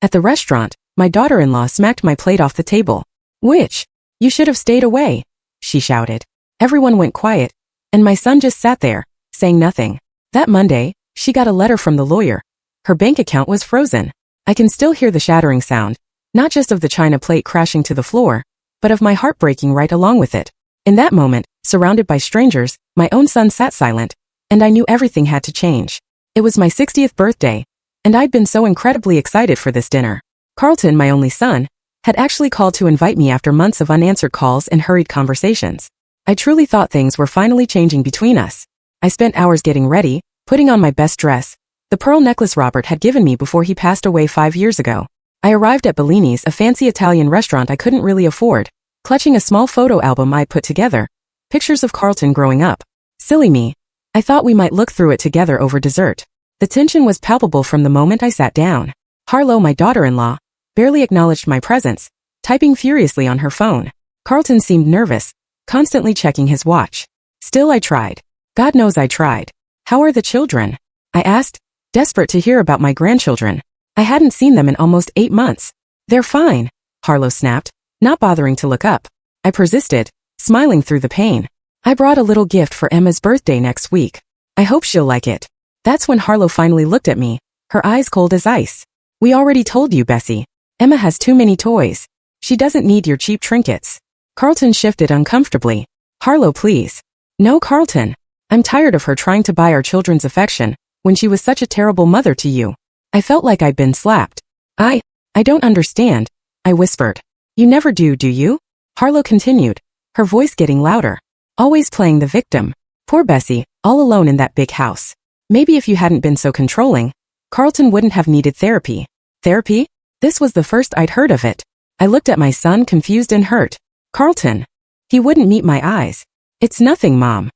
At the restaurant, my daughter-in-law smacked my plate off the table. "Which? You should have stayed away," she shouted. Everyone went quiet, and my son just sat there, saying nothing. That Monday, she got a letter from the lawyer. Her bank account was frozen. I can still hear the shattering sound, not just of the china plate crashing to the floor, but of my heart breaking right along with it. In that moment, surrounded by strangers, my own son sat silent, and I knew everything had to change. It was my 60th birthday, and I'd been so incredibly excited for this dinner. Carlton, my only son, had actually called to invite me after months of unanswered calls and hurried conversations. I truly thought things were finally changing between us. I spent hours getting ready, putting on my best dress, the pearl necklace Robert had given me before he passed away 5 years ago. I arrived at Bellini's, a fancy Italian restaurant I couldn't really afford, clutching a small photo album I'd put together, pictures of Carlton growing up. Silly me. I thought we might look through it together over dessert. The tension was palpable from the moment I sat down. Harlo, my daughter-in-law, barely acknowledged my presence, typing furiously on her phone. Carlton seemed nervous, constantly checking his watch. Still I tried. God knows I tried. "How are the children?" I asked, desperate to hear about my grandchildren. I hadn't seen them in almost 8 months. "They're fine," Harlo snapped, not bothering to look up. I persisted, smiling through the pain. "I brought a little gift for Emma's birthday next week. I hope she'll like it." That's when Harlo finally looked at me, her eyes cold as ice. "We already told you, Bessie. Emma has too many toys. She doesn't need your cheap trinkets." Carlton shifted uncomfortably. "Harlo, please." "No, Carlton. I'm tired of her trying to buy our children's affection when she was such a terrible mother to you." I felt like I'd been slapped. I don't understand," I whispered. "You never do you?" Harlo continued, her voice getting louder. "Always playing the victim. Poor Bessie, all alone in that big house. Maybe if you hadn't been so controlling, Carlton wouldn't have needed therapy." Therapy? This was the first I'd heard of it. I looked at my son, confused and hurt. "Carlton." He wouldn't meet my eyes. "It's nothing, Mom."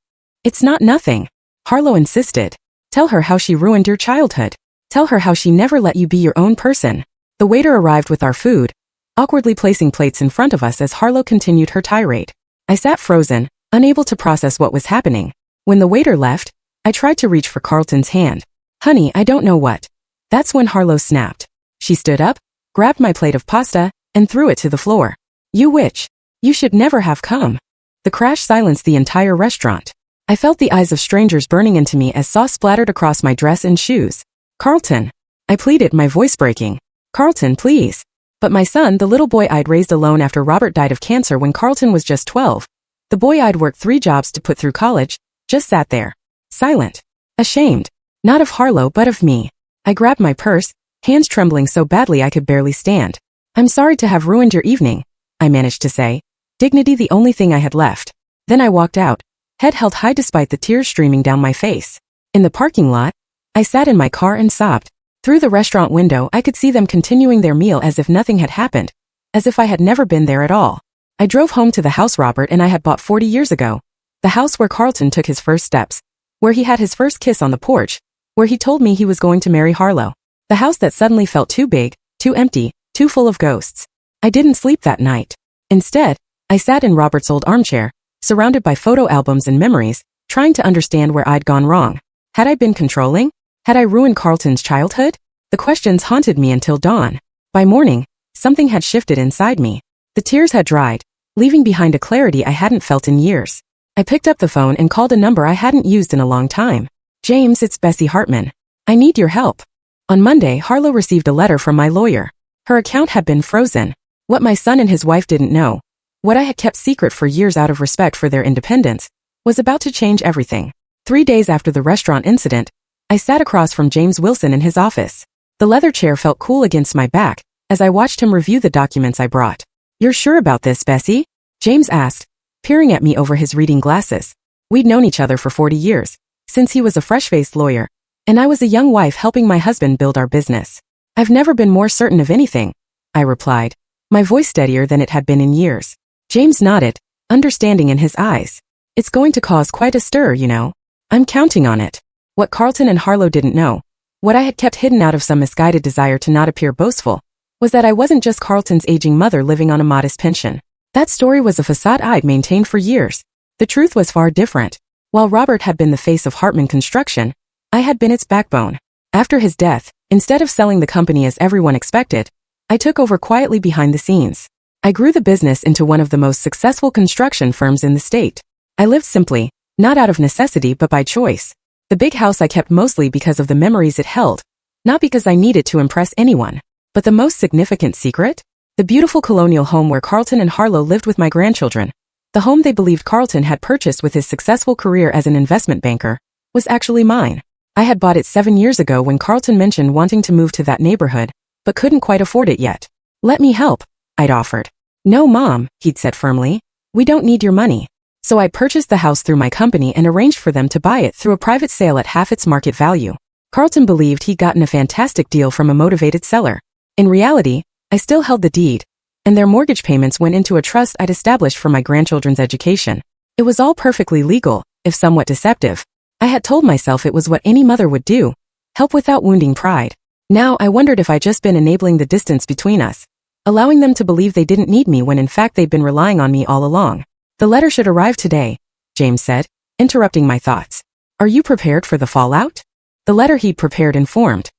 "It's not nothing," Harlo insisted. "Tell her how she ruined your childhood. Tell her how she never let you be your own person." The waiter arrived with our food, awkwardly placing plates in front of us as Harlo continued her tirade. I sat frozen, unable to process what was happening. When the waiter left, I tried to reach for Carlton's hand. "Honey, I don't know what." That's when Harlo snapped. She stood up, grabbed my plate of pasta, and threw it to the floor. "You witch. You should never have come." The crash silenced the entire restaurant. I felt the eyes of strangers burning into me as sauce splattered across my dress and shoes. "Carlton," I pleaded, my voice breaking. "Carlton, please." But my son, the little boy I'd raised alone after Robert died of cancer when Carlton was just 12, the boy I'd worked 3 jobs to put through college, just sat there, silent, ashamed, not of Harlo but of me. I grabbed my purse, hands trembling so badly I could barely stand. "I'm sorry to have ruined your evening," I managed to say, dignity the only thing I had left. Then I walked out, head held high despite the tears streaming down my face. In the parking lot, I sat in my car and sobbed. Through the restaurant window I could see them continuing their meal as if nothing had happened, as if I had never been there at all. I drove home to the house Robert and I had bought 40 years ago, the house where Carlton took his first steps, where he had his first kiss on the porch, where he told me he was going to marry Harlo. The house that suddenly felt too big, too empty, too full of ghosts. I didn't sleep that night. Instead, I sat in Robert's old armchair, surrounded by photo albums and memories, trying to understand where I'd gone wrong. Had I been controlling? Had I ruined Carlton's childhood? The questions haunted me until dawn. By morning, something had shifted inside me. The tears had dried, leaving behind a clarity I hadn't felt in years. I picked up the phone and called a number I hadn't used in a long time. "James, it's Bessie Hartman. I need your help." On Monday, Harlo received a letter from my lawyer. Her account had been frozen. What my son and his wife didn't know, what I had kept secret for years out of respect for their independence, was about to change everything. 3 days after the restaurant incident, I sat across from James Wilson in his office. The leather chair felt cool against my back as I watched him review the documents I brought. "You're sure about this, Bessie?" James asked, peering at me over his reading glasses. We'd known each other for 40 years, since he was a fresh-faced lawyer, and I was a young wife helping my husband build our business. "I've never been more certain of anything," I replied, my voice steadier than it had been in years. James nodded, understanding in his eyes. "It's going to cause quite a stir, you know. I'm counting on it." What Carlton and Harlo didn't know, what I had kept hidden out of some misguided desire to not appear boastful, was that I wasn't just Carlton's aging mother living on a modest pension. That story was a facade I'd maintained for years. The truth was far different. While Robert had been the face of Hartman Construction, I had been its backbone. After his death, instead of selling the company as everyone expected, I took over quietly behind the scenes. I grew the business into one of the most successful construction firms in the state. I lived simply, not out of necessity but by choice. The big house I kept mostly because of the memories it held, not because I needed to impress anyone. But the most significant secret? The beautiful colonial home where Carlton and Harlo lived with my grandchildren. The home they believed Carlton had purchased with his successful career as an investment banker was actually mine. I had bought it 7 years ago when Carlton mentioned wanting to move to that neighborhood, but couldn't quite afford it yet. Let me help, I'd offered. No, Mom, he'd said firmly. We don't need your money. So I purchased the house through my company and arranged for them to buy it through a private sale at half its market value. Carlton believed he'd gotten a fantastic deal from a motivated seller. In reality, I still held the deed, and their mortgage payments went into a trust I'd established for my grandchildren's education. It was all perfectly legal, if somewhat deceptive. I had told myself it was what any mother would do, help without wounding pride. Now I wondered if I'd just been enabling the distance between us, allowing them to believe they didn't need me when in fact they'd been relying on me all along. The letter should arrive today, James said, interrupting my thoughts. Are you prepared for the fallout? The letter he'd prepared informed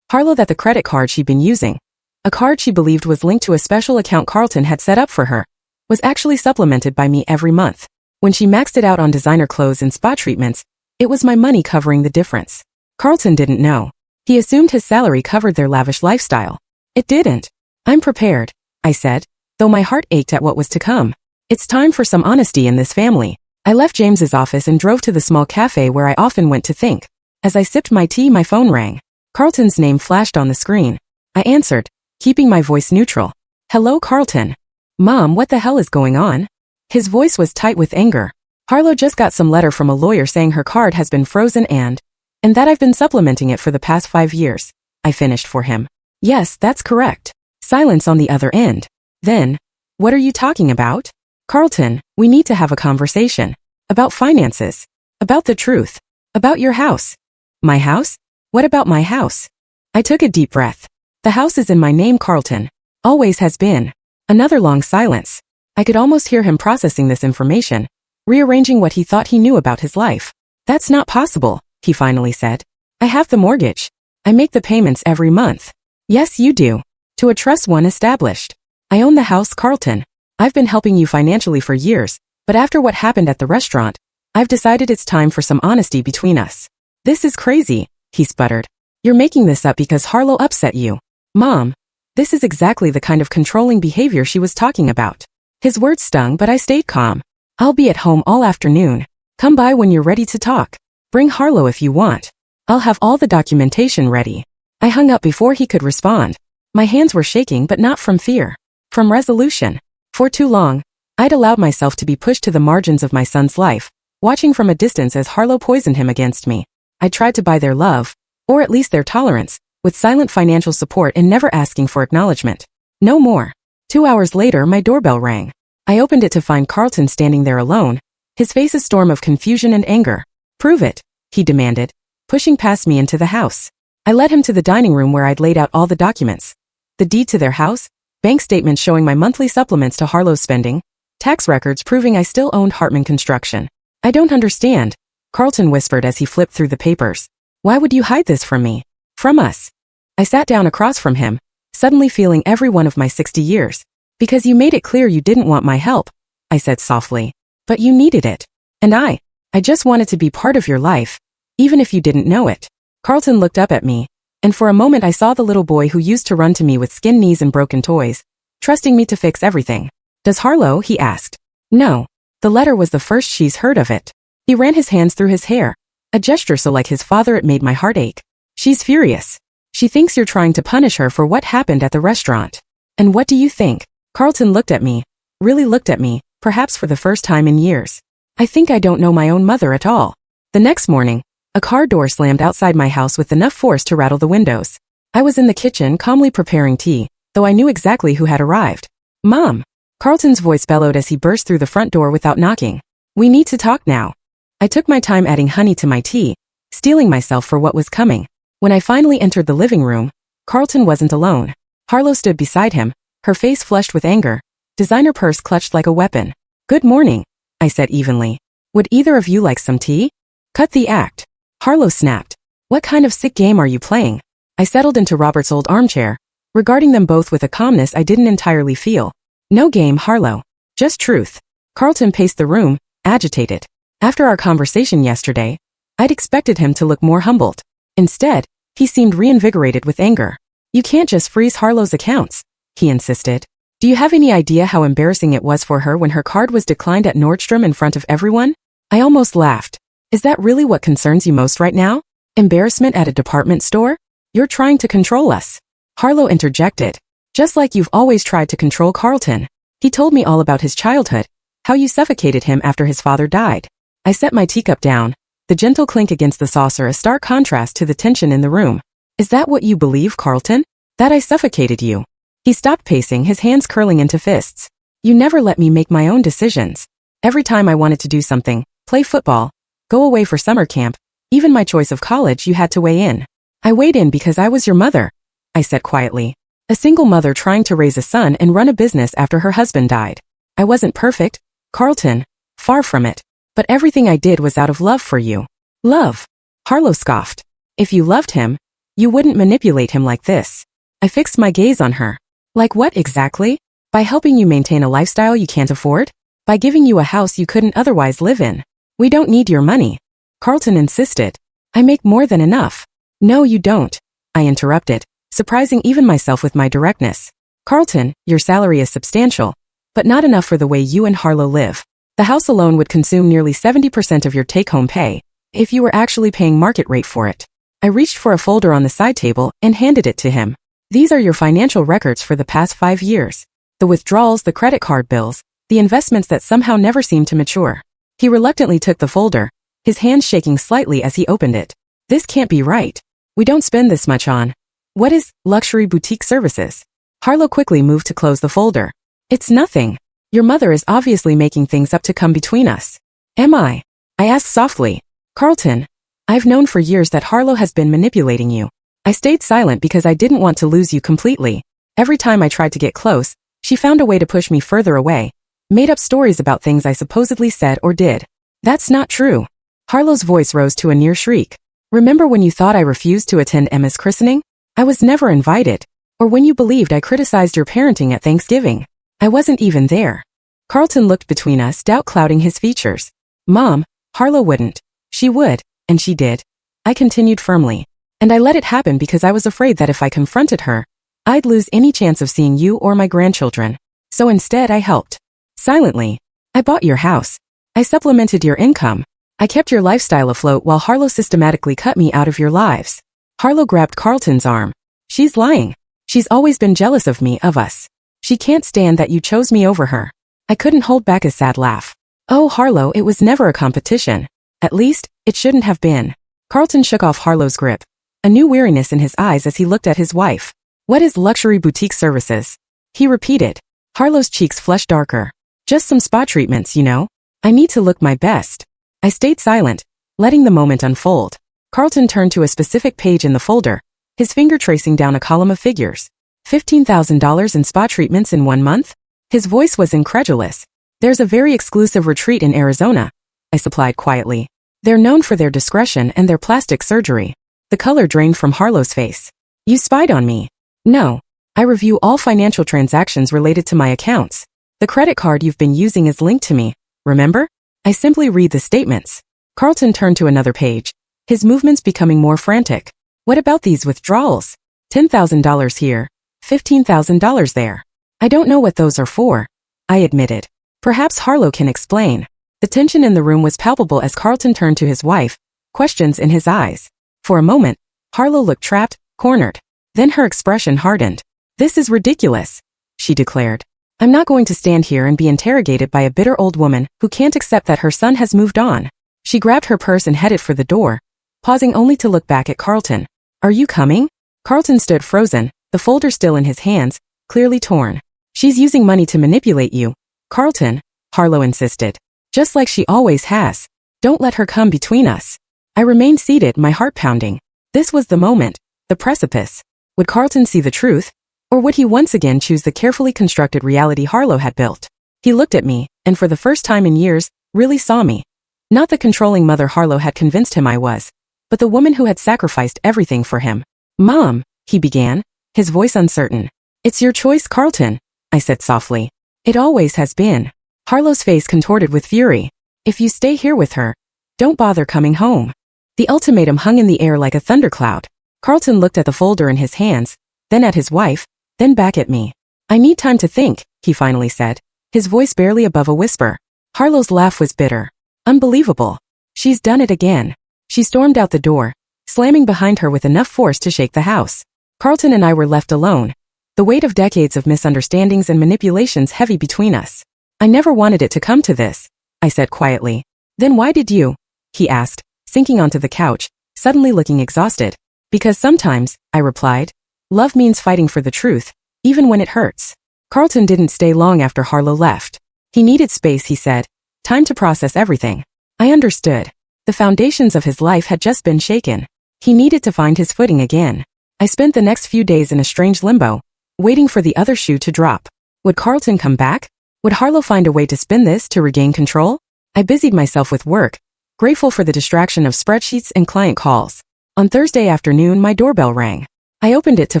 Harlo that the credit card she'd been using, a card she believed was linked to a special account Carlton had set up for her, was actually supplemented by me every month. When she maxed it out on designer clothes and spa treatments, it was my money covering the difference. Carlton didn't know. He assumed his salary covered their lavish lifestyle. It didn't. I'm prepared, I said, though my heart ached at what was to come. It's time for some honesty in this family. I left James's office and drove to the small cafe where I often went to think. As I sipped my tea, my phone rang. Carlton's name flashed on the screen. I answered, keeping my voice neutral. Hello, Carlton. Mom, what the hell is going on? His voice was tight with anger. Harlo just got some letter from a lawyer saying her card has been frozen and that I've been supplementing it for the past 5 years. I finished for him. Yes, that's correct. Silence on the other end. Then, what are you talking about? Carlton, we need to have a conversation. About finances. About the truth. About your house. My house? What about my house? I took a deep breath. The house is in my name, Carlton. Always has been. Another long silence. I could almost hear him processing this information, rearranging what he thought he knew about his life. That's not possible, he finally said. I have the mortgage. I make the payments every month. Yes, you do. To a trust one established. I own the house, Carlton. I've been helping you financially for years, but after what happened at the restaurant, I've decided it's time for some honesty between us. This is crazy, he sputtered. You're making this up because Harlo upset you. Mom, this is exactly the kind of controlling behavior she was talking about. His words stung, but I stayed calm. I'll be at home all afternoon. Come by when you're ready to talk. Bring Harlo if you want. I'll have all the documentation ready. I hung up before he could respond. My hands were shaking, but not from fear. From resolution. For too long, I'd allowed myself to be pushed to the margins of my son's life, watching from a distance as Harlo poisoned him against me. I tried to buy their love, or at least their tolerance, with silent financial support and never asking for acknowledgement. No more. 2 hours later, my doorbell rang. I opened it to find Carlton standing there alone, his face a storm of confusion and anger. Prove it, he demanded, pushing past me into the house. I led him to the dining room where I'd laid out all the documents. The deed to their house, bank statements showing my monthly supplements to Harlo's spending, tax records proving I still owned Hartman Construction. I don't understand, Carlton whispered as he flipped through the papers. Why would you hide this from me? From us. I sat down across from him, suddenly feeling every one of my 60 years. Because you made it clear you didn't want my help, I said softly. But you needed it. And I just wanted to be part of your life, even if you didn't know it. Carlton looked up at me, and for a moment I saw the little boy who used to run to me with skinned knees and broken toys, trusting me to fix everything. Does Harlo? He asked. No. The letter was the first she's heard of it. He ran his hands through his hair, a gesture so like his father it made my heart ache. She's furious. She thinks you're trying to punish her for what happened at the restaurant. And what do you think? Carlton looked at me, really looked at me, perhaps for the first time in years. I think I don't know my own mother at all. The next morning, a car door slammed outside my house with enough force to rattle the windows. I was in the kitchen calmly preparing tea, though I knew exactly who had arrived. Mom! Carlton's voice bellowed as he burst through the front door without knocking. We need to talk now. I took my time adding honey to my tea, steeling myself for what was coming. When I finally entered the living room, Carlton wasn't alone. Harlo stood beside him, her face flushed with anger, designer purse clutched like a weapon. Good morning, I said evenly. Would either of you like some tea? Cut the act. Harlo snapped. What kind of sick game are you playing? I settled into Robert's old armchair, regarding them both with a calmness I didn't entirely feel. No game, Harlo. Just truth. Carlton paced the room, agitated. After our conversation yesterday, I'd expected him to look more humbled. Instead, he seemed reinvigorated with anger. You can't just freeze Harlo's accounts, he insisted. Do you have any idea how embarrassing it was for her when her card was declined at Nordstrom in front of everyone? I almost laughed. Is that really what concerns you most right now? Embarrassment at a department store? You're trying to control us. Harlo interjected. Just like you've always tried to control Carlton. He told me all about his childhood, how you suffocated him after his father died. I set my teacup down, the gentle clink against the saucer a stark contrast to the tension in the room. Is that what you believe, Carlton? That I suffocated you? He stopped pacing, his hands curling into fists. You never let me make my own decisions. Every time I wanted to do something, play football, go away for summer camp, even my choice of college, you had to weigh in. I weighed in because I was your mother, I said quietly. A single mother trying to raise a son and run a business after her husband died. I wasn't perfect, Carlton, far from it. But everything I did was out of love for you. Love. Harlo scoffed. If you loved him, you wouldn't manipulate him like this. I fixed my gaze on her. Like what exactly? By helping you maintain a lifestyle you can't afford? By giving you a house you couldn't otherwise live in? We don't need your money. Carlton insisted. I make more than enough. No, you don't, I interrupted, surprising even myself with my directness. Carlton, your salary is substantial, but not enough for the way you and Harlo live. The house alone would consume nearly 70% of your take-home pay, if you were actually paying market rate for it. I reached for a folder on the side table and handed it to him. These are your financial records for the past 5 years. The withdrawals, the credit card bills, the investments that somehow never seemed to mature. He reluctantly took the folder, his hands shaking slightly as he opened it. This can't be right. We don't spend this much on. What is luxury boutique services? Harlo quickly moved to close the folder. It's nothing. Your mother is obviously making things up to come between us. Am I? I asked softly. Carlton, I've known for years that Harlo has been manipulating you. I stayed silent because I didn't want to lose you completely. Every time I tried to get close, she found a way to push me further away, made up stories about things I supposedly said or did. That's not true. Harlo's voice rose to a near shriek. Remember when you thought I refused to attend Emma's christening? I was never invited. Or when you believed I criticized your parenting at Thanksgiving? I wasn't even there. Carlton looked between us, doubt clouding his features. Mom, Harlo wouldn't. She would, and she did. I continued firmly. And I let it happen because I was afraid that if I confronted her, I'd lose any chance of seeing you or my grandchildren. So instead I helped. Silently. I bought your house. I supplemented your income. I kept your lifestyle afloat while Harlo systematically cut me out of your lives. Harlo grabbed Carlton's arm. She's lying. She's always been jealous of me, of us. She can't stand that you chose me over her. I couldn't hold back a sad laugh. Oh, Harlo, it was never a competition. At least, it shouldn't have been. Carlton shook off Harlo's grip, a new weariness in his eyes as he looked at his wife. What is luxury boutique services? He repeated. Harlo's cheeks flushed darker. Just some spa treatments, you know. I need to look my best. I stayed silent, letting the moment unfold. Carlton turned to a specific page in the folder, his finger tracing down a column of figures. $15,000 in spa treatments in 1 month? His voice was incredulous. There's a very exclusive retreat in Arizona, I supplied quietly. They're known for their discretion and their plastic surgery. The color drained from Harlo's face. You spied on me. No. I review all financial transactions related to my accounts. The credit card you've been using is linked to me, remember? I simply read the statements. Carlton turned to another page, his movements becoming more frantic. What about these withdrawals? $10,000 here, $15,000 there. I don't know what those are for, I admitted. Perhaps Harlo can explain. The tension in the room was palpable as Carlton turned to his wife, questions in his eyes. For a moment, Harlo looked trapped, cornered. Then her expression hardened. This is ridiculous, she declared. I'm not going to stand here and be interrogated by a bitter old woman who can't accept that her son has moved on. She grabbed her purse and headed for the door, pausing only to look back at Carlton. Are you coming? Carlton stood frozen, the folder still in his hands, clearly torn. She's using money to manipulate you, Carlton, Harlo insisted. Just like she always has. Don't let her come between us. I remained seated, my heart pounding. This was the moment, the precipice. Would Carlton see the truth? Or would he once again choose the carefully constructed reality Harlo had built? He looked at me, and for the first time in years, really saw me. Not the controlling mother Harlo had convinced him I was, but the woman who had sacrificed everything for him. Mom, he began, his voice uncertain. It's your choice, Carlton, I said softly. It always has been. Harlo's face contorted with fury. If you stay here with her, don't bother coming home. The ultimatum hung in the air like a thundercloud. Carlton looked at the folder in his hands, then at his wife, then back at me. I need time to think, he finally said, his voice barely above a whisper. Harlo's laugh was bitter. Unbelievable. She's done it again. She stormed out the door, slamming behind her with enough force to shake the house. Carlton and I were left alone, the weight of decades of misunderstandings and manipulations heavy between us. I never wanted it to come to this, I said quietly. Then why did you? He asked, sinking onto the couch, suddenly looking exhausted. Because sometimes, I replied, love means fighting for the truth, even when it hurts. Carlton didn't stay long after Harlo left. He needed space, he said. Time to process everything. I understood. The foundations of his life had just been shaken. He needed to find his footing again. I spent the next few days in a strange limbo, waiting for the other shoe to drop. Would Carlton come back? Would Harlo find a way to spin this to regain control? I busied myself with work, grateful for the distraction of spreadsheets and client calls. On Thursday afternoon, my doorbell rang. I opened it to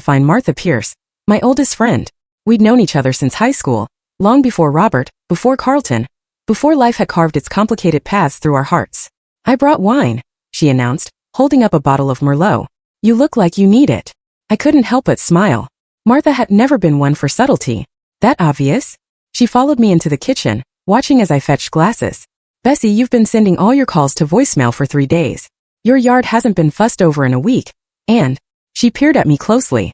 find Martha Pierce, my oldest friend. We'd known each other since high school, long before Robert, before Carlton, before life had carved its complicated paths through our hearts. I brought wine, she announced, holding up a bottle of Merlot. You look like you need it. I couldn't help but smile. Martha had never been one for subtlety. That obvious? She followed me into the kitchen, watching as I fetched glasses. Bessie, you've been sending all your calls to voicemail for 3 days. Your yard hasn't been fussed over in a week, and she peered at me closely.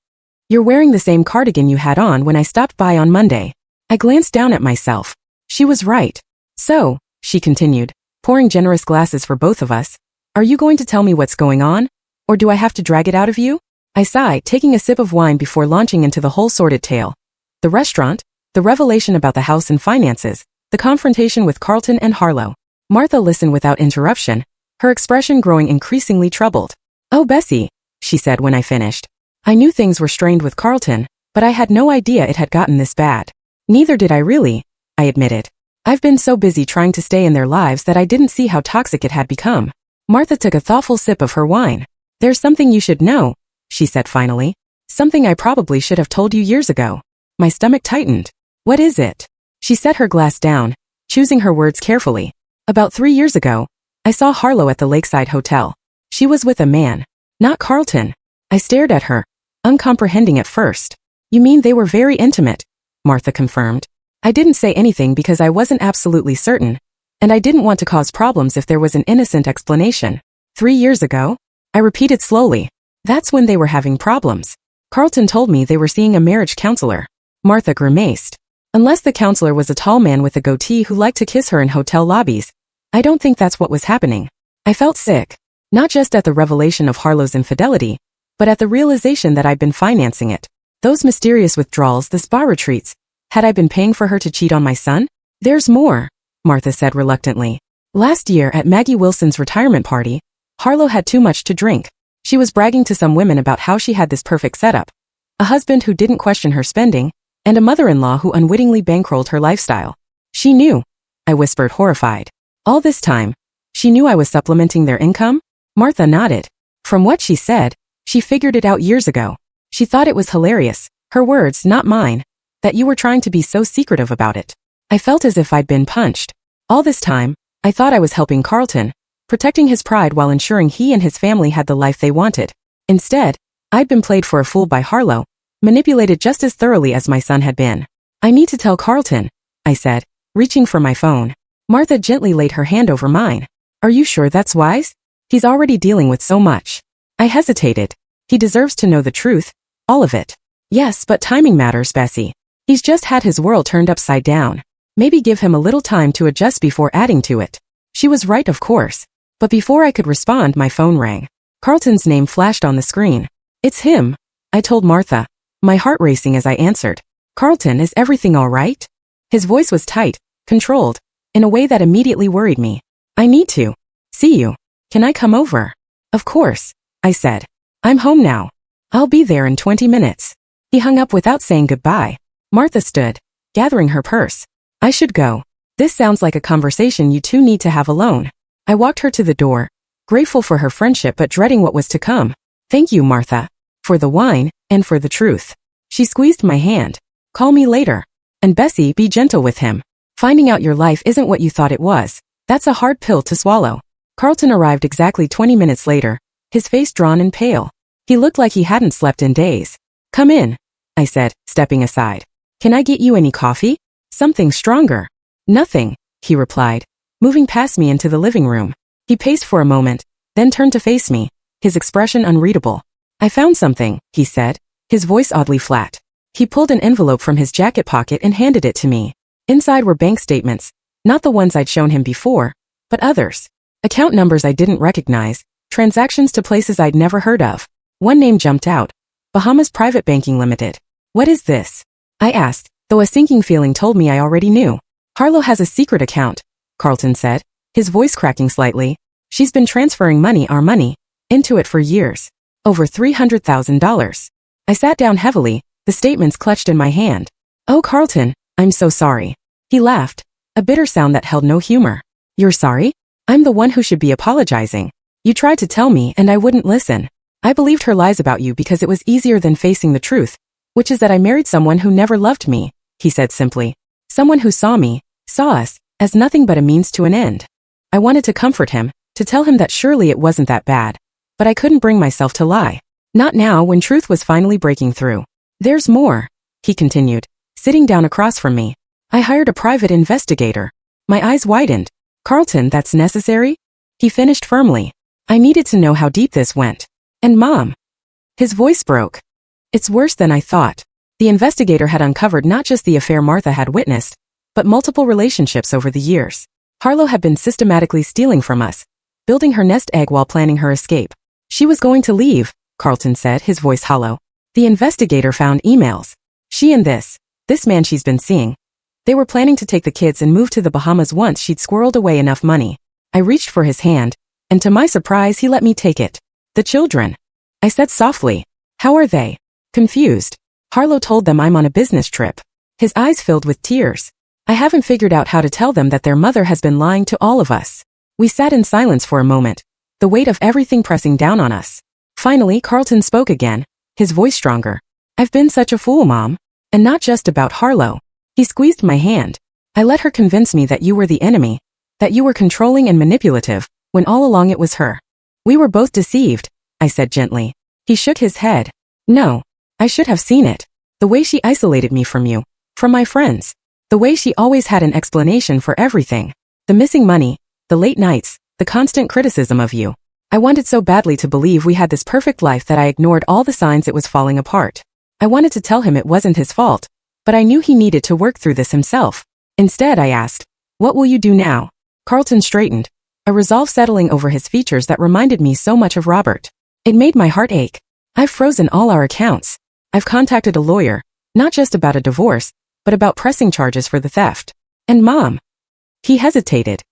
You're wearing the same cardigan you had on when I stopped by on Monday. I glanced down at myself. She was right. So, she continued, pouring generous glasses for both of us, are you going to tell me what's going on? Or do I have to drag it out of you? I sighed, taking a sip of wine before launching into the whole sordid tale. The restaurant, the revelation about the house and finances, the confrontation with Carlton and Harlo. Martha listened without interruption, her expression growing increasingly troubled. Oh, Bessie, she said when I finished. I knew things were strained with Carlton, but I had no idea it had gotten this bad. Neither did I really, I admitted. I've been so busy trying to stay in their lives that I didn't see how toxic it had become. Martha took a thoughtful sip of her wine. There's something you should know, she said finally. Something I probably should have told you years ago. My stomach tightened. What is it? She set her glass down, choosing her words carefully. About 3 years ago, I saw Harlo at the Lakeside Hotel. She was with a man, not Carlton. I stared at her, uncomprehending at first. You mean they were very intimate? Martha confirmed. I didn't say anything because I wasn't absolutely certain, and I didn't want to cause problems if there was an innocent explanation. 3 years ago? I repeated slowly. That's when they were having problems. Carlton told me they were seeing a marriage counselor. Martha grimaced. Unless the counselor was a tall man with a goatee who liked to kiss her in hotel lobbies, I don't think that's what was happening. I felt sick, not just at the revelation of Harlo's infidelity, but at the realization that I'd been financing it. Those mysterious withdrawals, the spa retreats. Had I been paying for her to cheat on my son? There's more, Martha said reluctantly. Last year at Maggie Wilson's retirement party, Harlo had too much to drink. She was bragging to some women about how she had this perfect setup. A husband who didn't question her spending, and a mother-in-law who unwittingly bankrolled her lifestyle. She knew, I whispered, horrified. All this time, she knew I was supplementing their income? Martha nodded. From what she said, she figured it out years ago. She thought it was hilarious, her words, not mine, that you were trying to be so secretive about it. I felt as if I'd been punched. All this time, I thought I was helping Carlton, protecting his pride while ensuring he and his family had the life they wanted. Instead, I'd been played for a fool by Harlo, manipulated just as thoroughly as my son had been. I need to tell Carlton, I said, reaching for my phone. Martha gently laid her hand over mine. Are you sure that's wise? He's already dealing with so much. I hesitated. He deserves to know the truth, all of it. Yes, but timing matters, Bessie. He's just had his world turned upside down. Maybe give him a little time to adjust before adding to it. She was right, of course. But before I could respond, my phone rang. Carlton's name flashed on the screen. It's him, I told Martha, my heart racing as I answered. Carlton, is everything all right? His voice was tight, controlled, in a way that immediately worried me. I need to see you. Can I come over? Of course, I said. I'm home now. I'll be there in 20 minutes. He hung up without saying goodbye. Martha stood, gathering her purse. I should go. This sounds like a conversation you two need to have alone. I walked her to the door, grateful for her friendship but dreading what was to come. Thank you, Martha. For the wine, and for the truth. She squeezed my hand. Call me later. And Bessie, be gentle with him. Finding out your life isn't what you thought it was. That's a hard pill to swallow. Carlton arrived exactly 20 minutes later, his face drawn and pale. He looked like he hadn't slept in days. Come in, I said, stepping aside. Can I get you any coffee? Something stronger. Nothing, he replied, moving past me into the living room. He paced for a moment, then turned to face me, his expression unreadable. I found something, he said, his voice oddly flat. He pulled an envelope from his jacket pocket and handed it to me. Inside were bank statements, not the ones I'd shown him before, but others. Account numbers I didn't recognize, transactions to places I'd never heard of. One name jumped out, Bahamas Private Banking Limited. What is this? I asked, though a sinking feeling told me I already knew. Harlo has a secret account, Carlton said, his voice cracking slightly. She's been transferring our money, into it for years. Over $300,000. I sat down heavily, the statements clutched in my hand. Oh, Carlton, I'm so sorry. He laughed, a bitter sound that held no humor. You're sorry? I'm the one who should be apologizing. You tried to tell me and I wouldn't listen. I believed her lies about you because it was easier than facing the truth, which is that I married someone who never loved me, he said simply. Someone who saw us, as nothing but a means to an end. I wanted to comfort him, to tell him that surely it wasn't that bad. But I couldn't bring myself to lie. Not now when truth was finally breaking through. There's more, he continued, sitting down across from me. I hired a private investigator. My eyes widened. Carlton, that's necessary? He finished firmly. I needed to know how deep this went. And Mom. His voice broke. It's worse than I thought. The investigator had uncovered not just the affair Martha had witnessed, but multiple relationships over the years. Harlo had been systematically stealing from us, building her nest egg while planning her escape. She was going to leave, Carlton said, his voice hollow. The investigator found emails. She and this man she's been seeing. They were planning to take the kids and move to the Bahamas once she'd squirreled away enough money. I reached for his hand, and to my surprise he let me take it. The children. I said softly. How are they? Confused. Harlo told them I'm on a business trip. His eyes filled with tears. I haven't figured out how to tell them that their mother has been lying to all of us. We sat in silence for a moment, the weight of everything pressing down on us. Finally, Carlton spoke again, his voice stronger. I've been such a fool, Mom. And not just about Harlo. He squeezed my hand. I let her convince me that you were the enemy, that you were controlling and manipulative, when all along it was her. We were both deceived, I said gently. He shook his head. No, I should have seen it. The way she isolated me from you, from my friends. The way she always had an explanation for everything. The missing money, the late nights, the constant criticism of you. I wanted so badly to believe we had this perfect life that I ignored all the signs it was falling apart. I wanted to tell him it wasn't his fault, but I knew he needed to work through this himself. Instead, I asked, what will you do now? Carlton straightened, a resolve settling over his features that reminded me so much of Robert. It made my heart ache. I've frozen all our accounts. I've contacted a lawyer, not just about a divorce, but about pressing charges for the theft. And Mom. He hesitated.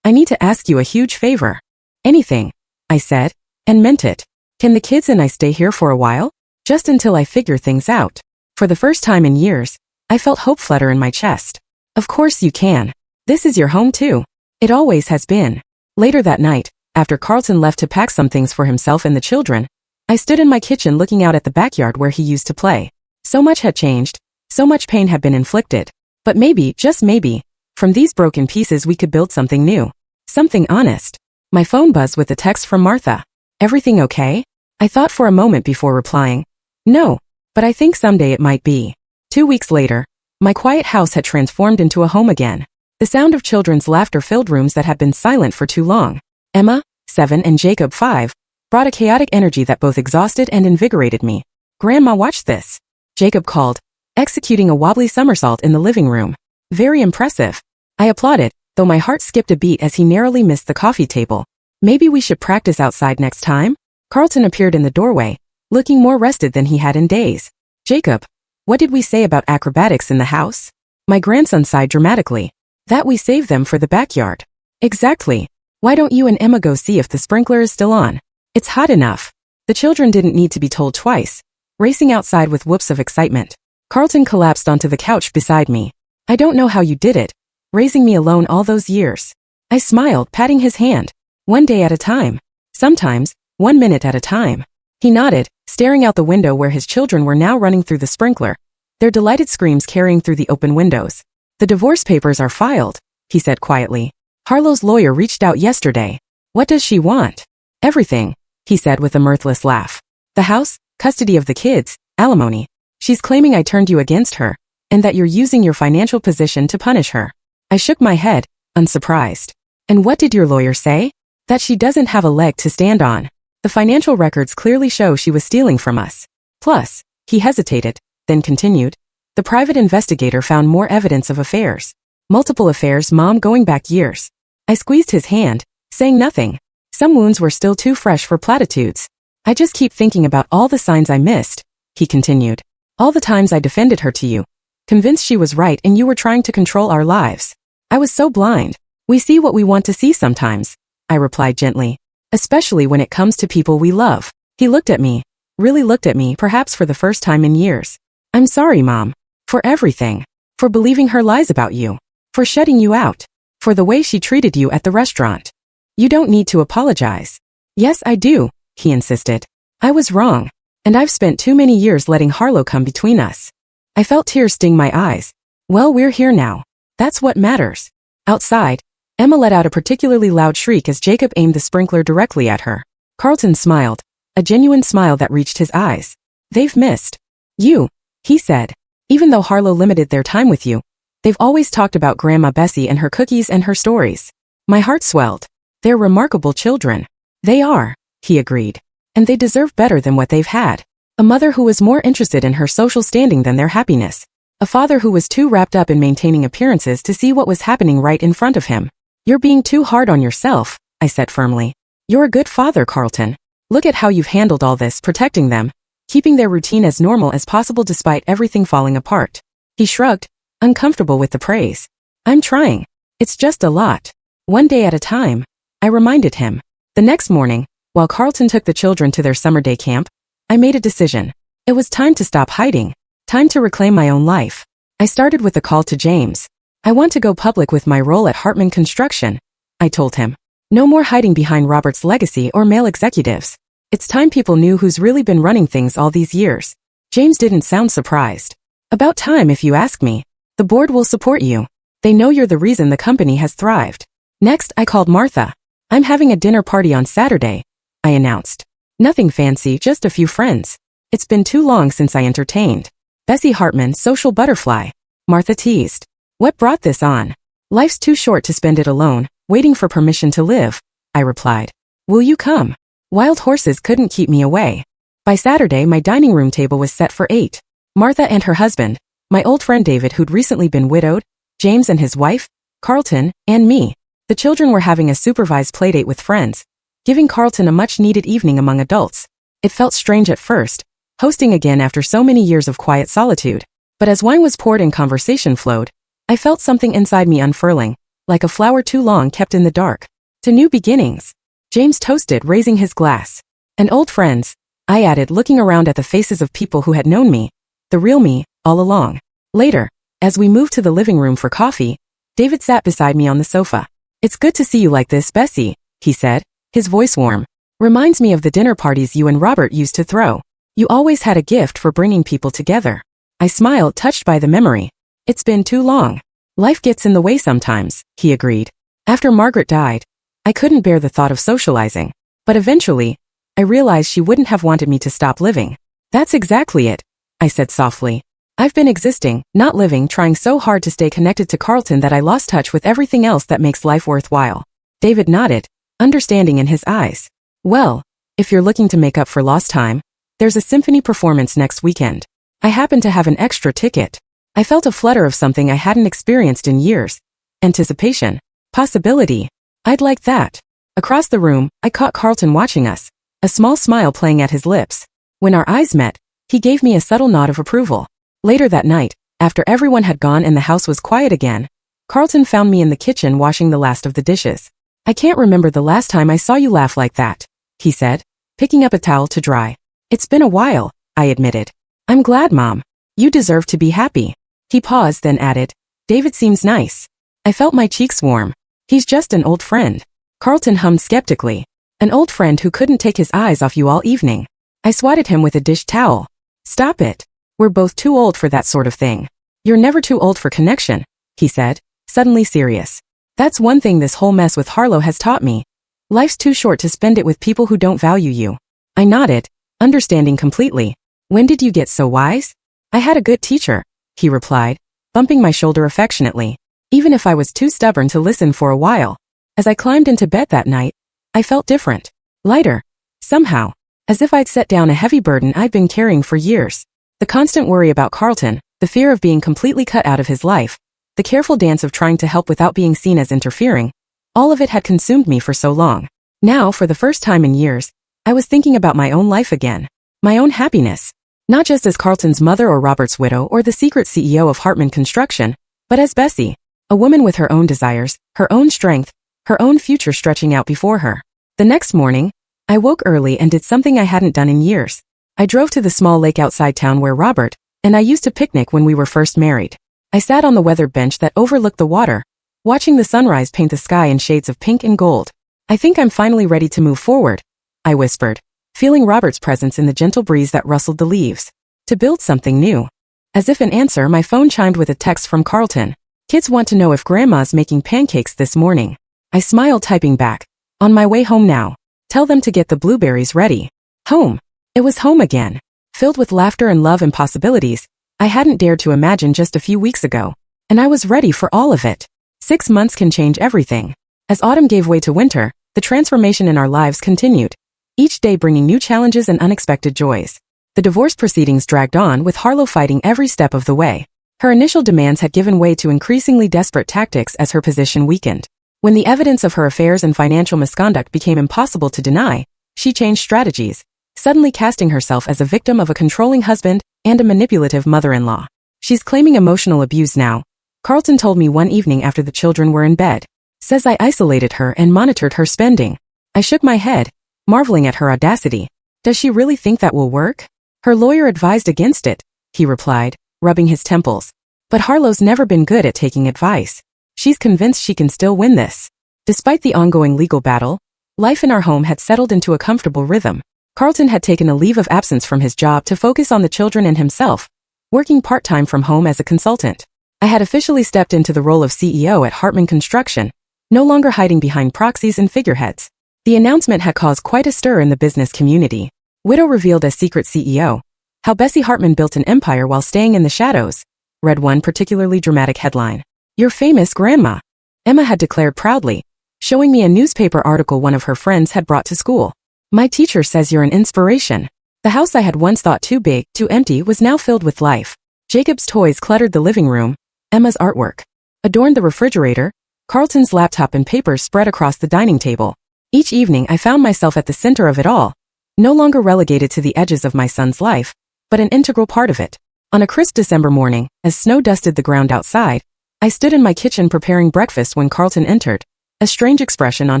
I need to ask you a huge favor. Anything, I said, and meant it. Can the kids and I stay here for a while? Just until I figure things out. For the first time in years, I felt hope flutter in my chest. Of course you can. This is your home too. It always has been. Later that night, after Carlton left to pack some things for himself and the children, I stood in my kitchen looking out at the backyard where he used to play. So much had changed, so much pain had been inflicted. But maybe, just maybe, from these broken pieces we could build something new. Something honest. My phone buzzed with a text from Martha. Everything okay? I thought for a moment before replying. No, but I think someday it might be. 2 weeks later, my quiet house had transformed into a home again. The sound of children's laughter filled rooms that had been silent for too long. Emma, 7, and Jacob, 5, brought a chaotic energy that both exhausted and invigorated me. Grandma, watch this. Jacob called, executing a wobbly somersault in the living room. Very impressive. I applauded, though my heart skipped a beat as he narrowly missed the coffee table. Maybe we should practice outside next time? Carlton appeared in the doorway, looking more rested than he had in days. Jacob, what did we say about acrobatics in the house? My grandson sighed dramatically. That we saved them for the backyard. Exactly. Why don't you and Emma go see if the sprinkler is still on? It's hot enough. The children didn't need to be told twice, racing outside with whoops of excitement. Carlton collapsed onto the couch beside me. I don't know how you did it, raising me alone all those years. I smiled, patting his hand. One day at a time. Sometimes, 1 minute at a time. He nodded, staring out the window where his children were now running through the sprinkler, their delighted screams carrying through the open windows. The divorce papers are filed, he said quietly. Harlo's lawyer reached out yesterday. What does she want? Everything, he said with a mirthless laugh. The house, custody of the kids, alimony. She's claiming I turned you against her, and that you're using your financial position to punish her. I shook my head, unsurprised. And what did your lawyer say? That she doesn't have a leg to stand on. The financial records clearly show she was stealing from us. Plus, he hesitated, then continued, the private investigator found more evidence of affairs. Multiple affairs, Mom, going back years. I squeezed his hand, saying nothing. Some wounds were still too fresh for platitudes. I just keep thinking about all the signs I missed, he continued. All the times I defended her to you, convinced she was right and you were trying to control our lives. I was so blind. We see what we want to see sometimes, I replied gently. Especially when it comes to people we love. He looked at me, really looked at me, perhaps for the first time in years. I'm sorry, Mom. For everything. For believing her lies about you. For shutting you out. For the way she treated you at the restaurant. You don't need to apologize. Yes, I do, he insisted. I was wrong. And I've spent too many years letting Harlo come between us. I felt tears sting my eyes. Well, we're here now. That's what matters. Outside, Emma let out a particularly loud shriek as Jacob aimed the sprinkler directly at her. Carlton smiled, a genuine smile that reached his eyes. They've missed you, he said. Even though Harlo limited their time with you, they've always talked about Grandma Bessie and her cookies and her stories. My heart swelled. They're remarkable children. They are, he agreed. And they deserve better than what they've had. A mother who was more interested in her social standing than their happiness. A father who was too wrapped up in maintaining appearances to see what was happening right in front of him. You're being too hard on yourself, I said firmly. You're a good father, Carlton. Look at how you've handled all this, protecting them, keeping their routine as normal as possible despite everything falling apart. He shrugged, uncomfortable with the praise. I'm trying. It's just a lot. One day at a time, I reminded him. The next morning, while Carlton took the children to their summer day camp, I made a decision. It was time to stop hiding. Time to reclaim my own life. I started with a call to James. I want to go public with my role at Hartman Construction, I told him. No more hiding behind Robert's legacy or male executives. It's time people knew who's really been running things all these years. James didn't sound surprised. About time, if you ask me. The board will support you. They know you're the reason the company has thrived. Next, I called Martha. I'm having a dinner party on Saturday, I announced. Nothing fancy, just a few friends. It's been too long since I entertained. Bessie Hartman, social butterfly. Martha teased. What brought this on? Life's too short to spend it alone, waiting for permission to live, I replied. Will you come? Wild horses couldn't keep me away. By Saturday, my dining room table was set for 8. Martha and her husband, my old friend David who'd recently been widowed, James and his wife, Carlton, and me. The children were having a supervised playdate with friends, giving Carlton a much-needed evening among adults. It felt strange at first, hosting again after so many years of quiet solitude. But as wine was poured and conversation flowed, I felt something inside me unfurling, like a flower too long kept in the dark. To new beginnings. James toasted, raising his glass. And old friends, I added, looking around at the faces of people who had known me, the real me, all along. Later, as we moved to the living room for coffee, David sat beside me on the sofa. It's good to see you like this, Bessie, he said, his voice warm. Reminds me of the dinner parties you and Robert used to throw. You always had a gift for bringing people together. I smiled, touched by the memory. It's been too long. Life gets in the way sometimes, he agreed. After Margaret died, I couldn't bear the thought of socializing. But eventually, I realized she wouldn't have wanted me to stop living. That's exactly it, I said softly. I've been existing, not living, trying so hard to stay connected to Carlton that I lost touch with everything else that makes life worthwhile. David nodded, understanding in his eyes. Well, if you're looking to make up for lost time, there's a symphony performance next weekend. I happen to have an extra ticket. I felt a flutter of something I hadn't experienced in years. Anticipation. Possibility. I'd like that. Across the room, I caught Carlton watching us, a small smile playing at his lips. When our eyes met, he gave me a subtle nod of approval. Later that night, after everyone had gone and the house was quiet again, Carlton found me in the kitchen washing the last of the dishes. I can't remember the last time I saw you laugh like that, he said, picking up a towel to dry. It's been a while, I admitted. I'm glad, Mom. You deserve to be happy. He paused, then added, David seems nice. I felt my cheeks warm. He's just an old friend. Carlton hummed skeptically. An old friend who couldn't take his eyes off you all evening. I swatted him with a dish towel. Stop it. We're both too old for that sort of thing. You're never too old for connection, he said, suddenly serious. That's one thing this whole mess with Harlo has taught me. Life's too short to spend it with people who don't value you. I nodded, understanding completely. When did you get so wise? I had a good teacher, he replied, bumping my shoulder affectionately, even if I was too stubborn to listen for a while. As I climbed into bed that night, I felt different, lighter, somehow, as if I'd set down a heavy burden I'd been carrying for years. The constant worry about Carlton, the fear of being completely cut out of his life, the careful dance of trying to help without being seen as interfering, all of it had consumed me for so long. Now, for the first time in years, I was thinking about my own life again, my own happiness, not just as Carlton's mother or Robert's widow or the secret CEO of Hartman Construction, but as Bessie, a woman with her own desires, her own strength, her own future stretching out before her. The next morning, I woke early and did something I hadn't done in years. I drove to the small lake outside town where Robert and I used to picnic when we were first married. I sat on the weathered bench that overlooked the water, watching the sunrise paint the sky in shades of pink and gold. I think I'm finally ready to move forward, I whispered, feeling Robert's presence in the gentle breeze that rustled the leaves. To build something new. As if in answer, my phone chimed with a text from Carlton. Kids want to know if Grandma's making pancakes this morning. I smiled, typing back. On my way home now. Tell them to get the blueberries ready. Home. It was home again. Filled with laughter and love and possibilities I hadn't dared to imagine just a few weeks ago. And I was ready for all of it. 6 months can change everything. As autumn gave way to winter, the transformation in our lives continued, each day bringing new challenges and unexpected joys. The divorce proceedings dragged on, with Harlo fighting every step of the way. Her initial demands had given way to increasingly desperate tactics as her position weakened. When the evidence of her affairs and financial misconduct became impossible to deny, she changed strategies, suddenly casting herself as a victim of a controlling husband and a manipulative mother-in-law. She's claiming emotional abuse now, Carlton told me one evening after the children were in bed. Says I isolated her and monitored her spending. I shook my head, marveling at her audacity. Does she really think that will work? Her lawyer advised against it, he replied, rubbing his temples. But Harlo's never been good at taking advice. She's convinced she can still win this. Despite the ongoing legal battle, life in our home had settled into a comfortable rhythm. Carlton had taken a leave of absence from his job to focus on the children and himself, working part-time from home as a consultant. I had officially stepped into the role of CEO at Hartman Construction, no longer hiding behind proxies and figureheads. The announcement had caused quite a stir in the business community. Widow revealed as secret CEO. How Bessie Hartman built an empire while staying in the shadows, read one particularly dramatic headline. Your famous grandma, Emma had declared proudly, showing me a newspaper article one of her friends had brought to school. My teacher says you're an inspiration. The house I had once thought too big, too empty was now filled with life. Jacob's toys cluttered the living room. Emma's artwork adorned the refrigerator. Carlton's laptop and papers spread across the dining table. Each evening I found myself at the center of it all, no longer relegated to the edges of my son's life, but an integral part of it. On a crisp December morning, as snow dusted the ground outside, I stood in my kitchen preparing breakfast when Carlton entered, a strange expression on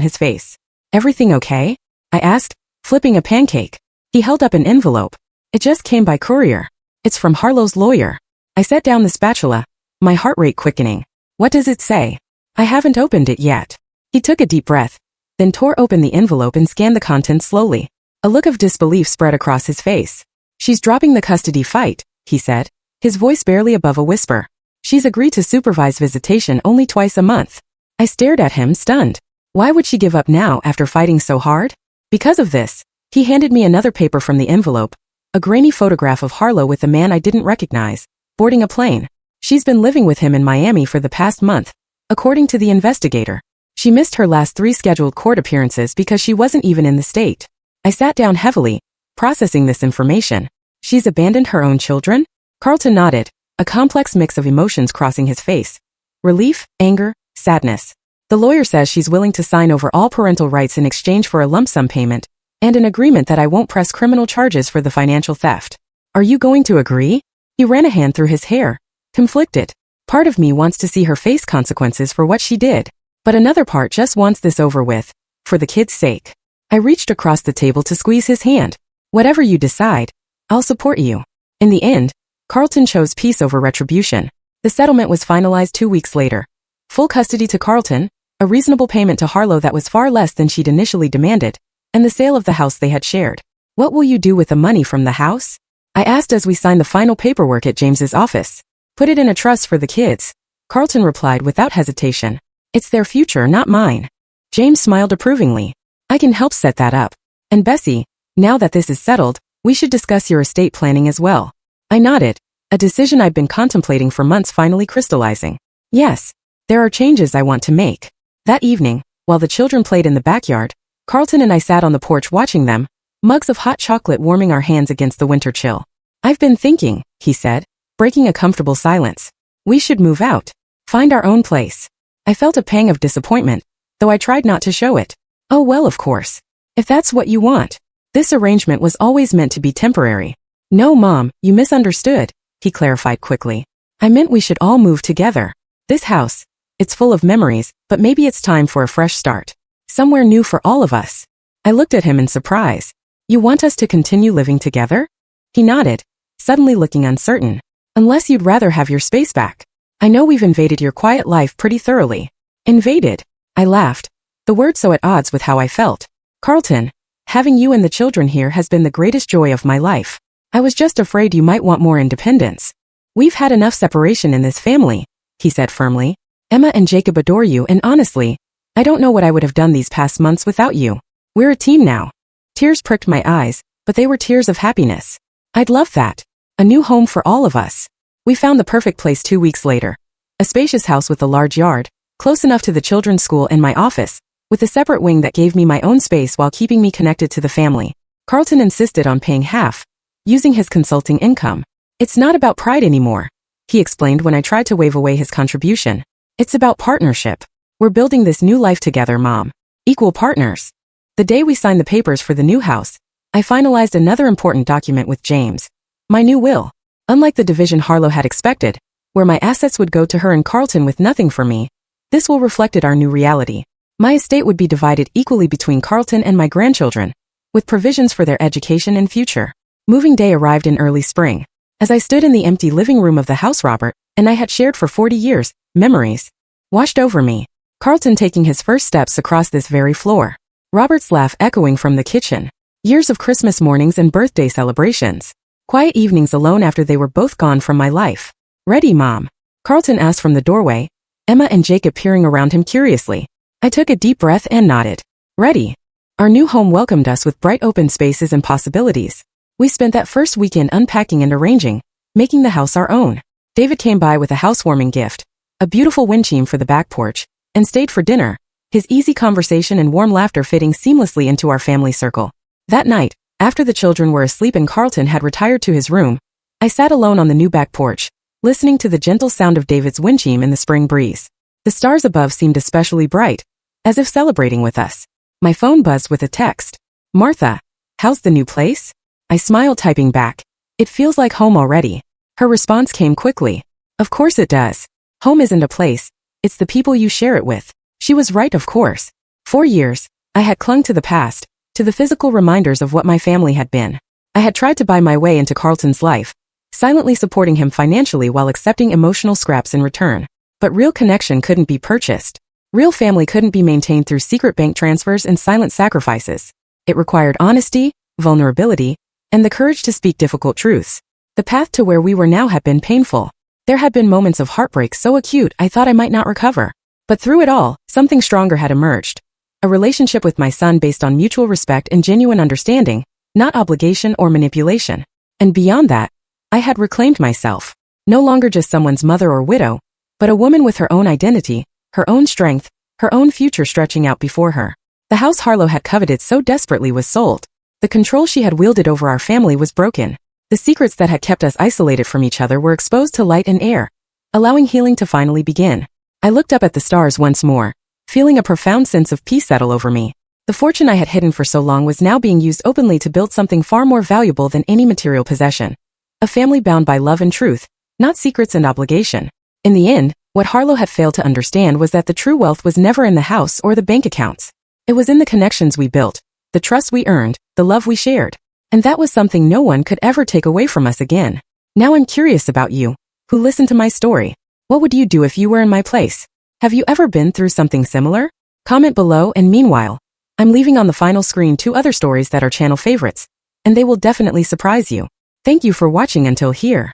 his face. Everything okay? I asked, flipping a pancake. He held up an envelope. It just came by courier. It's from Harlo's lawyer. I set down the spatula, my heart rate quickening. What does it say? I haven't opened it yet. He took a deep breath, then tore open the envelope and scanned the contents slowly. A look of disbelief spread across his face. She's dropping the custody fight, he said, his voice barely above a whisper. She's agreed to supervise visitation only twice a month. I stared at him, stunned. Why would she give up now after fighting so hard? Because of this, he handed me another paper from the envelope, a grainy photograph of Harlo with a man I didn't recognize, boarding a plane. She's been living with him in Miami for the past month, according to the investigator. She missed her last 3 scheduled court appearances because she wasn't even in the state. I sat down heavily, processing this information. She's abandoned her own children? Carlton nodded, a complex mix of emotions crossing his face. Relief, anger, sadness. The lawyer says she's willing to sign over all parental rights in exchange for a lump sum payment, and an agreement that I won't press criminal charges for the financial theft. Are you going to agree? He ran a hand through his hair, conflicted. Part of me wants to see her face consequences for what she did, but another part just wants this over with, for the kid's sake. I reached across the table to squeeze his hand. Whatever you decide, I'll support you. In the end, Carlton chose peace over retribution. The settlement was finalized 2 weeks later. Full custody to Carlton, a reasonable payment to Harlo that was far less than she'd initially demanded, and the sale of the house they had shared. What will you do with the money from the house? I asked as we signed the final paperwork at James's office. Put it in a trust for the kids, Carlton replied without hesitation. It's their future, not mine. James smiled approvingly. I can help set that up. And Bessie, now that this is settled, we should discuss your estate planning as well. I nodded, a decision I'd been contemplating for months finally crystallizing. Yes, there are changes I want to make. That evening, while the children played in the backyard, Carlton and I sat on the porch watching them, mugs of hot chocolate warming our hands against the winter chill. I've been thinking, he said, breaking a comfortable silence. We should move out. Find our own place. I felt a pang of disappointment, though I tried not to show it. Oh well, of course. If that's what you want. This arrangement was always meant to be temporary. No, Mom, you misunderstood, he clarified quickly. I meant we should all move together. This house, it's full of memories, but maybe it's time for a fresh start. Somewhere new for all of us. I looked at him in surprise. You want us to continue living together? He nodded, suddenly looking uncertain. Unless you'd rather have your space back. I know we've invaded your quiet life pretty thoroughly. Invaded? I laughed, the word so at odds with how I felt. Carlton, having you and the children here has been the greatest joy of my life. I was just afraid you might want more independence. We've had enough separation in this family, he said firmly. Emma and Jacob adore you, and honestly, I don't know what I would have done these past months without you. We're a team now. Tears pricked my eyes, but they were tears of happiness. I'd love that. A new home for all of us. We found the perfect place 2 weeks later. A spacious house with a large yard, close enough to the children's school and my office, with a separate wing that gave me my own space while keeping me connected to the family. Carlton insisted on paying half, using his consulting income. It's not about pride anymore, he explained when I tried to wave away his contribution. It's about partnership. We're building this new life together, Mom. Equal partners. The day we signed the papers for the new house, I finalized another important document with James. My new will. Unlike the division Harlo had expected, where my assets would go to her and Carlton with nothing for me, this will reflected our new reality. My estate would be divided equally between Carlton and my grandchildren, with provisions for their education and future. Moving day arrived in early spring. As I stood in the empty living room of the house Robert and I had shared for 40 years, memories washed over me. Carlton taking his first steps across this very floor. Robert's laugh echoing from the kitchen. Years of Christmas mornings and birthday celebrations. Quiet evenings alone after they were both gone from my life. Ready, Mom? Carlton asked from the doorway, Emma and Jacob peering around him curiously. I took a deep breath and nodded. Ready. Our new home welcomed us with bright open spaces and possibilities. We spent that first weekend unpacking and arranging, making the house our own. David came by with a housewarming gift, a beautiful wind chime for the back porch, and stayed for dinner, his easy conversation and warm laughter fitting seamlessly into our family circle. That night, after the children were asleep and Carlton had retired to his room, I sat alone on the new back porch, listening to the gentle sound of David's wind chime in the spring breeze. The stars above seemed especially bright, as if celebrating with us. My phone buzzed with a text. Martha, how's the new place? I smiled, typing back. It feels like home already. Her response came quickly. Of course it does. Home isn't a place, it's the people you share it with. She was right, of course. For years, I had clung to the past, to the physical reminders of what my family had been. I had tried to buy my way into Carlton's life, silently supporting him financially while accepting emotional scraps in return. But real connection couldn't be purchased. Real family couldn't be maintained through secret bank transfers and silent sacrifices. It required honesty, vulnerability, and the courage to speak difficult truths. The path to where we were now had been painful. There had been moments of heartbreak so acute I thought I might not recover. But through it all, something stronger had emerged. A relationship with my son based on mutual respect and genuine understanding, not obligation or manipulation. And beyond that, I had reclaimed myself. No longer just someone's mother or widow, but a woman with her own identity, her own strength, her own future stretching out before her. The house Harlo had coveted so desperately was sold. The control she had wielded over our family was broken. The secrets that had kept us isolated from each other were exposed to light and air, allowing healing to finally begin. I looked up at the stars once more, feeling a profound sense of peace settle over me. The fortune I had hidden for so long was now being used openly to build something far more valuable than any material possession. A family bound by love and truth, not secrets and obligation. In the end, what Harlo had failed to understand was that the true wealth was never in the house or the bank accounts. It was in the connections we built, the trust we earned, the love we shared. And that was something no one could ever take away from us again. Now I'm curious about you, who listened to my story. What would you do if you were in my place? Have you ever been through something similar? Comment below, and meanwhile, I'm leaving on the final screen 2 other stories that are channel favorites, and they will definitely surprise you. Thank you for watching until here.